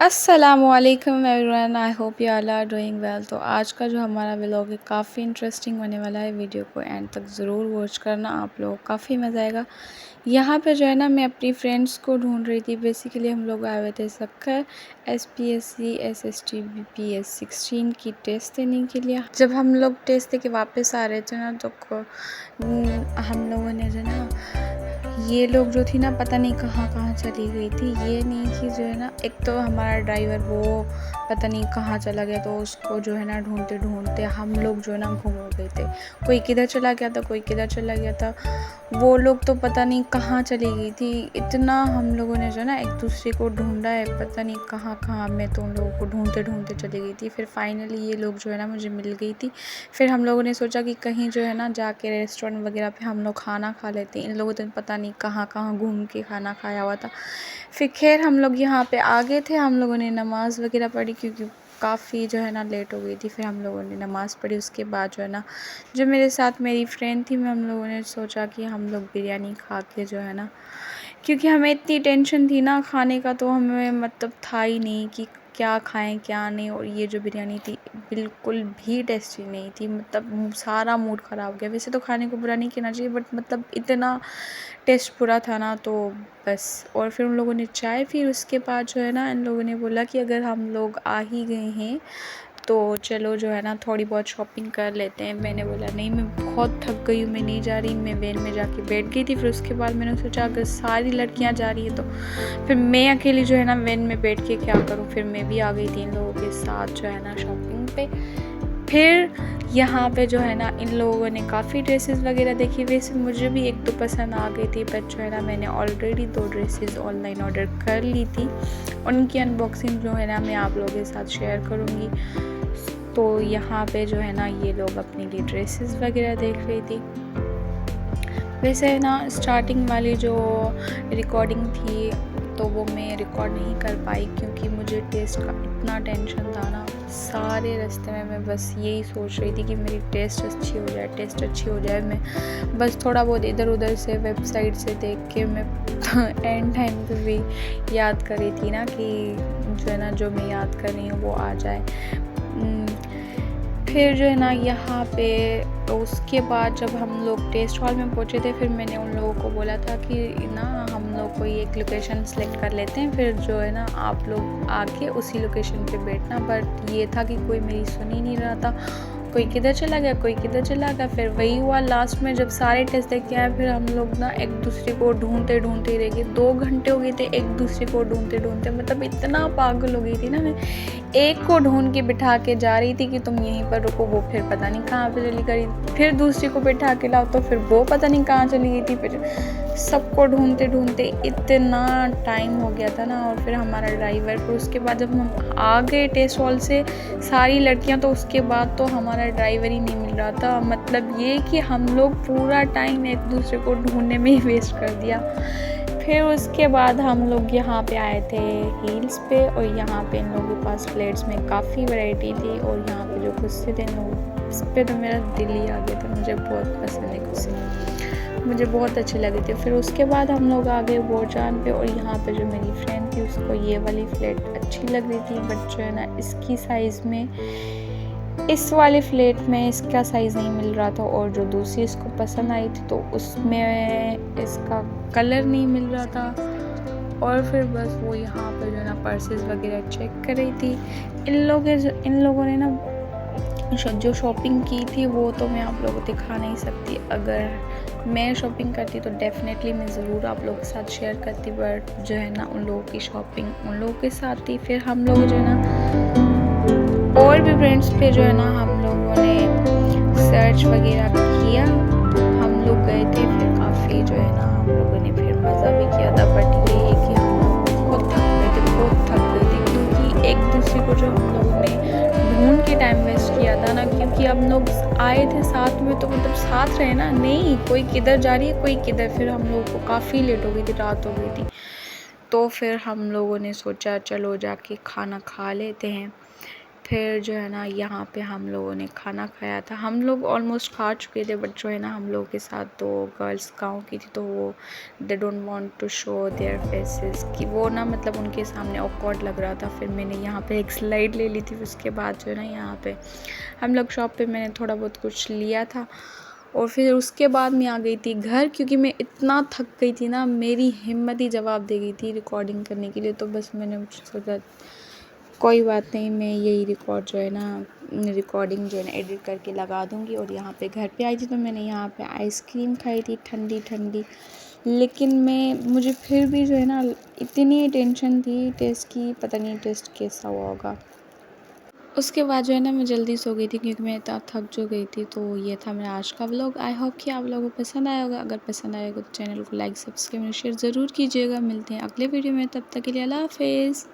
अस्सलामुअलैकुम everyone, I hope you all are doing well. तो आज का जो हमारा व्लॉग है काफ़ी इंटरेस्टिंग होने वाला है। वीडियो को एंड तक ज़रूर वॉच करना, आप लोगों को काफ़ी मज़ा आएगा। यहाँ पे जो है ना, मैं अपनी फ्रेंड्स को ढूंढ रही थी। बेसिकली हम लोग आए हुए थे सक्कर SPSC SST BPS 16 की टेस्ट देने के लिए। जब हम लोग टेस्ट दे के वापस आ रहे थे ना, तो हम लोगों ने जो ना, ये लोग जो थी ना, पता नहीं कहाँ कहाँ चली गई थी। ये नहीं कि जो है ना, एक तो हमारा ड्राइवर वो पता नहीं कहाँ चला गया, तो उसको जो है ना ढूंढते ढूंढते हम लोग जो है ना घूम गए थे। कोई किधर चला गया था, कोई किधर चला गया था। वो लोग तो पता नहीं कहाँ चली गई थी। इतना हम लोगों ने जो है ना एक दूसरे को ढूंढा है, पता नहीं कहाँ कहाँ। मैं तो उन लोगों को ढूंढते ढूंढते चली गई थी। फिर फाइनली ये लोग जो है ना मुझे मिल गई थी। फिर हम लोगों ने सोचा कि कहीं जो है ना जाके रेस्टोरेंट वगैरह पे हम लोग खाना खा लेते हैं। इन लोगों ने पता नहीं कहाँ कहाँ घूम के खाना खाया हुआ था। फिर खैर हम लोग यहाँ पे आ गए थे। हम लोगों ने नमाज़ वगैरह पढ़ी, क्योंकि काफ़ी जो है ना लेट हो गई थी। फिर हम लोगों ने नमाज़ पढ़ी। उसके बाद जो है ना, जो मेरे साथ मेरी फ्रेंड थी, मैं हम लोगों ने सोचा कि हम लोग बिरयानी खा के जो है ना, क्योंकि हमें इतनी टेंशन थी ना खाने का, तो हमें मतलब था ही नहीं कि क्या खाएं क्या नहीं। और ये जो बिरयानी थी बिल्कुल भी टेस्टी नहीं थी, मतलब सारा मूड ख़राब हो गया। वैसे तो खाने को बुरा नहीं कहना चाहिए, बट मतलब इतना टेस्ट बुरा था ना, तो बस। और फिर उन लोगों ने चाय, फिर उसके बाद जो है ना इन लोगों ने बोला कि अगर हम लोग आ ही गए हैं तो चलो जो है ना थोड़ी बहुत शॉपिंग कर लेते हैं। मैंने बोला नहीं, मैं बहुत थक गई हूँ, मैं नहीं जा रही। मैं वैन में जाके बैठ गई थी। फिर उसके बाद मैंने सोचा अगर सारी लड़कियाँ जा रही है तो फिर मैं अकेली जो है ना वैन में बैठ के क्या करूँ। फिर मैं भी आ गई थी इन लोगों के साथ जो है ना शॉपिंग पे। फिर यहाँ पे जो है ना इन लोगों ने काफ़ी ड्रेसेस वगैरह देखी। वैसे मुझे भी एक दो पसंद आ गई थी, बट जो है ना मैंने ऑलरेडी 2 ड्रेसेस ऑनलाइन ऑर्डर कर ली थी। उनकी अनबॉक्सिंग जो है ना मैं आप लोगों के साथ शेयर करूँगी। तो यहाँ पे जो है ना ये लोग अपने लिए ड्रेसेस वगैरह देख रही थी। वैसे है ना स्टार्टिंग वाली जो रिकॉर्डिंग थी तो वो मैं रिकॉर्ड नहीं कर पाई, क्योंकि मुझे टेस्ट का इतना टेंशन था ना। सारे रास्ते में मैं बस यही सोच रही थी कि मेरी टेस्ट अच्छी हो जाए, टेस्ट अच्छी हो जाए। मैं बस थोड़ा बहुत इधर उधर से वेबसाइट से देख के मैं एंड टाइम पे भी याद कर रही थी ना कि जो है ना जो मैं याद कर रही हूँ वो आ जाए। फिर जो है ना यहाँ पे उसके बाद जब हम लोग टेस्ट हॉल में पहुँचे थे, फिर मैंने उन लोगों को बोला था कि ना हम लोग कोई एक लोकेशन सेलेक्ट कर लेते हैं, फिर जो है ना आप लोग आके उसी लोकेशन पे बैठना। बट ये था कि कोई मेरी सुन ही नहीं रहा था। कोई किधर चला गया, कोई किधर चला गया। फिर वही हुआ लास्ट में, जब सारे टेस्ट देख के आए, फिर हम लोग ना एक दूसरे को ढूंढते ढूंढते ही रह गए। 2 घंटे हो गए थे एक दूसरे को ढूंढते ढूंढते, मतलब इतना पागल हो गई थी ना मैं। एक को ढूंढ के बिठा के जा रही थी कि तुम यहीं पर रुको, वो फिर पता नहीं कहाँ पे चली गई। फिर दूसरी को बिठा के लाओ तो फिर वो पता नहीं कहाँ चली गई थी। फिर सबको ढूंढते ढूंढते इतना टाइम हो गया था ना। और फिर हमारा ड्राइवर, फिर उसके बाद जब हम आ गए टेस्ट हॉल से सारी लड़कियां, तो उसके बाद तो हमारा ड्राइवर ही नहीं मिल रहा था। मतलब ये कि हम लोग पूरा टाइम एक दूसरे को ढूंढने में ही वेस्ट कर दिया। फिर उसके बाद हम लोग यहाँ पे आए थे हील्स पे, और यहाँ पे इन लोगों के पास प्लेट्स में काफ़ी वैरायटी थी। और यहाँ पे जो कुर्सी थे इस पर तो मेरा दिल ही आ गया था। मुझे बहुत पसंद है कुर्सी, मुझे बहुत अच्छी लगी थी। फिर उसके बाद हम लोग आ गए बोरजान पे, और यहाँ पे जो मेरी फ्रेंड थी उसको ये वाली फ्लेट अच्छी लग रही थी, बट जो है ना इसकी साइज़ में, इस वाले फ्लेट में इसका साइज़ नहीं मिल रहा था। और जो दूसरी इसको पसंद आई थी तो उसमें इसका कलर नहीं मिल रहा था। और फिर बस वो यहाँ पर जो है ना पर्सेस वगैरह चेक कर रही थी। इन लोगों ने ना जो शॉपिंग की थी वो तो मैं आप लोगों को दिखा नहीं सकती। अगर मैं शॉपिंग करती तो डेफ़िनेटली मैं ज़रूर आप लोगों के साथ शेयर करती, बट जो है ना उन लोगों की शॉपिंग उन लोगों के साथ थी। फिर हम लोग जो है ना और भी ब्रांड्स पे जो है ना हम लोगों ने सर्च वगैरह किया। हम लोग गए थे, फिर काफ़ी जो है ना हम लोगों ने फिर मज़ा भी किया था। बट ये है कि हम लोग बहुत थक गए थे, बहुत थक गए थे, क्योंकि एक दूसरे को जो हम लोगों ने ढूंढ के टाइम वेस्ट किया था ना। क्योंकि हम लोग आए थे साथ में, तो मतलब साथ रहे ना, नहीं कोई किधर जा रही है कोई किधर। फिर हम लोगों को काफ़ी लेट हो गई थी, रात हो गई थी। तो फिर हम लोगों ने सोचा चलो जाके खाना खा लेते हैं। फिर जो है ना यहाँ पे हम लोगों ने खाना खाया था। हम लोग ऑलमोस्ट खा चुके थे, बट जो है ना हम लोगों के साथ 2 गर्ल्स गाँव की थी, तो वो they don't want to show their faces, कि वो ना मतलब उनके सामने ऑकवर्ड लग रहा था। फिर मैंने यहाँ पे एक स्लाइड ले ली थी। उसके बाद जो है ना यहाँ पे हम लोग शॉप पे मैंने थोड़ा बहुत कुछ लिया था, और फिर उसके बाद मैं आ गई थी घर, क्योंकि मैं इतना थक गई थी ना, मेरी हिम्मत ही जवाब दे गई थी रिकॉर्डिंग करने के लिए। तो बस मैंने सोचा कोई बात नहीं, मैं यही रिकॉर्डिंग जो है ना एडिट करके लगा दूँगी। और यहाँ पे घर पे आई थी, तो मैंने यहाँ पे आइसक्रीम खाई थी ठंडी ठंडी। लेकिन मुझे फिर भी जो है ना इतनी टेंशन थी टेस्ट की, पता नहीं टेस्ट कैसा हुआ होगा। उसके बाद जो है ना मैं जल्दी सो गई थी, क्योंकि मैं इतना थक जो गई थी। तो ये था मेरा आज का व्लॉग। आई होप कि आप लोगों को पसंद आया होगा। अगर पसंद आएगा तो चैनल को लाइक, सब्सक्राइब और शेयर ज़रूर कीजिएगा। मिलते हैं अगले वीडियो में, तब तक के लिए अल्लाह हाफ़िज़।